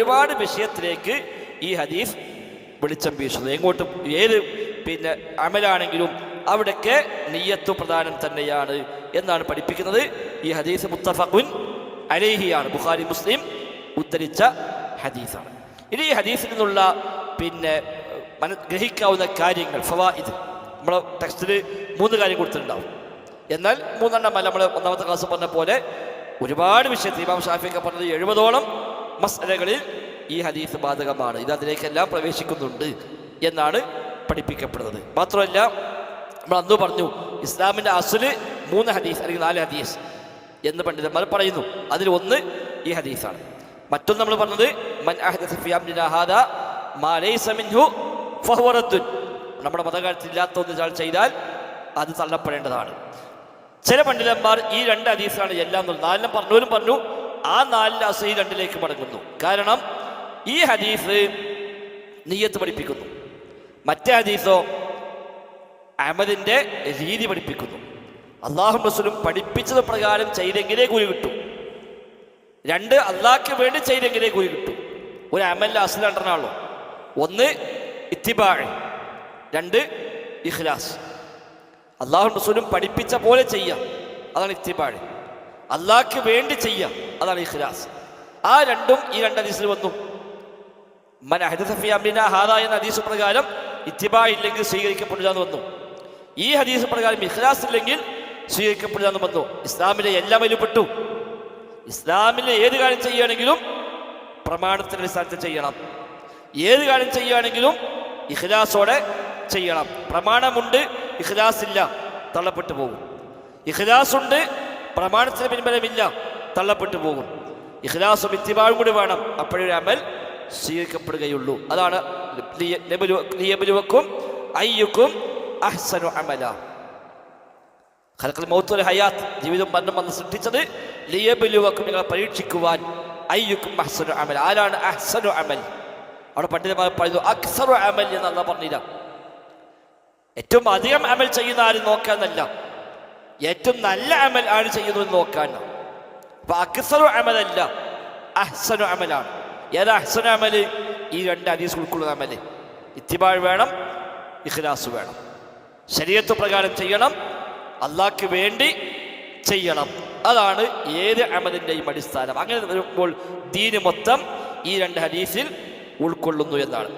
ഒരുപാട് വിഷയത്തിലേക്ക് ഈ ഹദീസ് വെളിച്ചം വീശുന്നത്. എങ്ങോട്ടും ഏത് അമലാണെങ്കിലും അവിടേക്ക് നിയ്യത്ത് പ്രധാനം തന്നെയാണ് എന്നാണ് പഠിപ്പിക്കുന്നത്. ഈ ഹദീസ് മുത്തഫഖുൻ അലൈഹിയാണ്, ബുഖാരി മുസ്ലിം ഉദ്ധരിച്ച ഹദീസാണ്. ഇനി ഈ ഹദീസിൽ നിന്നുള്ള ഗ്രഹിക്കാവുന്ന കാര്യങ്ങൾ, ഫവായിദ്, നമ്മൾ ടെക്സ്റ്റിൽ 3 കാര്യം കൊടുത്തിട്ടുണ്ടാവും. എന്നാൽ 3 അല്ല, നമ്മൾ ഒന്നാമത്തെ ക്ലാസ് പറഞ്ഞ പോലെ ഒരുപാട് വിഷയത്തിൽ ഇമാം ഷാഫിയൊക്കെ പറഞ്ഞത് 70ഓളം മസ്അലകളിൽ ഈ ഹദീസ് ബാധകമാണ്. ഇത് അതിലേക്കെല്ലാം പ്രവേശിക്കുന്നുണ്ട് എന്നാണ് പഠിപ്പിക്കപ്പെടുന്നത്. മാത്രമല്ല, നമ്മൾ അന്ന് പറഞ്ഞു ഇസ്ലാമിൻ്റെ അസ്ല് 3 ഹദീസ് അല്ലെങ്കിൽ 4 ഹദീസ് എന്ന് പണ്ഡിതന്മാർ പറയുന്നു. അതിൽ ഒന്ന് ഈ ഹദീസാണ്. മറ്റൊന്ന് നമ്മൾ പറഞ്ഞത് മൻ അഹ്ദസ ഫീ അംരിനാ ഹാദാ മാ ലൈസ മിൻഹു ഫഹുവ റദ്ദുൻ, നമ്മുടെ മതകാര്യത്തിലില്ലാത്ത ഒന്നിച്ചാൽ ചെയ്താൽ അത് തള്ളപ്പെടേണ്ടതാണ്. ചില പണ്ഡിതന്മാർ ഈ 2 ഹദീസാണ് എല്ലാം 4 പറഞ്ഞവരും പറഞ്ഞു ആ 4 അസ്ൽ ഈ 2ലേക്ക് മടങ്ങുന്നു. കാരണം ഈ ഹദീസ് നിയ്യത്ത് പഠിപ്പിക്കുന്നു, മറ്റേ ഹദീസോ അമലിൻ്റെ രീതി പഠിപ്പിക്കുന്നു. അല്ലാഹും റസൂലും പഠിപ്പിച്ചത് പ്രകാരം ചെയ്തെങ്കിലേ കൂലി കിട്ടും. 2 അള്ളാഹ്ക്ക് വേണ്ടി ചെയ്തെങ്കിലേ കൂലി കിട്ടും. ഒരു അമലിൻ്റെ അസ്ൽ 2 ഒന്ന് ഇത്തിബാഅ്, 2 ഇഖ്ലാസ്. അല്ലാഹും റസൂലും പഠിപ്പിച്ച പോലെ ചെയ്യാം, അതാണ് ഇത്തിബാഅ്. അള്ളാഹ്ക്ക് വേണ്ടി ചെയ്യാം, അതാണ് ഇഖ്ലാസ്. ആ രണ്ടും ഈ 2 ഹദീസിൽ വന്നു. മൻ അഹ്ദസ ഫീ അംരിനാ ഹാദാ എന്ന ഹദീസ് പ്രകാരം ഇത്തിബാഅ് ഇല്ലെങ്കിൽ സ്വീകരിക്കപ്പെടില്ല എന്ന് വന്നു. ഈ ഹദീസ് പ്രകാരം ഇഖ്ലാസ് ഇല്ലെങ്കിൽ സ്വീകരിക്കപ്പെടില്ല എന്ന് വന്നു. ഇസ്ലാമിലെ എല്ലാം അതിൽപ്പെട്ടു. ഇസ്ലാമിലെ ഏത് കാര്യം ചെയ്യുകയാണെങ്കിലും പ്രമാണത്തിൻ്റെ അടിസ്ഥാനത്തിൽ ചെയ്യണം. ഏത് കാര്യം ചെയ്യുകയാണെങ്കിലും ഇഖ്ലാസോടെ ചെയ്യണം. പ്രമാണമുണ്ട്, ഇഖ്ലാസ് ഇല്ല, തള്ളപ്പെട്ടു പോകും. ഇഖ്ലാസ് ഉണ്ട്, പ്രമാണത്തിന് പിൻബലമില്ല, തള്ളപ്പെട്ടു പോകും. ഇഖ്ലാസും ഇത്തിബാഉം കൂടി വേണം, അപ്പോഴൊരു അമൽ സ്വീകരിക്കപ്പെടുകയുള്ളൂ. അതാണ് ലിയബ്ലുവക്കും അയ്യുക്കും അഹ്സനു അമല. ഖൽഖുൽ മൗത്ത് വൽ ഹയാത്ത്, ജീവിതം മരണം വന്ന് സൃഷ്ടിച്ചത് ലിയബ്ലുവക്കും, നിങ്ങളെ പരീക്ഷിക്കുവാൻ, അയ്യുക്കും അഹ്സനു അമല. ആരാണ് അഹ്സനു അമൽ? അവിടെ പണ്ഡിതന്മാർ പറയുന്നു അക്സറു അമൽ എന്ന് അല്ലാഹ് പറഞ്ഞില്ല. ഏറ്റവും അധികം അമൽ ചെയ്യുന്ന ആരും നോക്കാന്നല്ല, ഏറ്റവും നല്ല അമൽ ആണ് ചെയ്യുന്നത് നോക്കാൻ. അപ്പൊ അക്സറു അമലല്ല, അഹ്സനു അമലാണ്. ഏതാ അഹ്സനു അമല്? ഈ 2 ഹദീസ് ഉൾക്കൊള്ളുന്ന അമല്. ഇത്തിബാഅ് വേണം, ഇഖ്ലാസ് വേണം, ശരീഅത്ത് പ്രകാരം ചെയ്യണം, അള്ളാഹ്ക്ക് വേണ്ടി ചെയ്യണം. അതാണ് ഏത് അമലിൻ്റെയും അടിസ്ഥാനം. അങ്ങനെ വരുമ്പോൾ ദീന് മൊത്തം ഈ 2 ഹദീസിൽ ഉൾക്കൊള്ളുന്നു എന്നാണ്.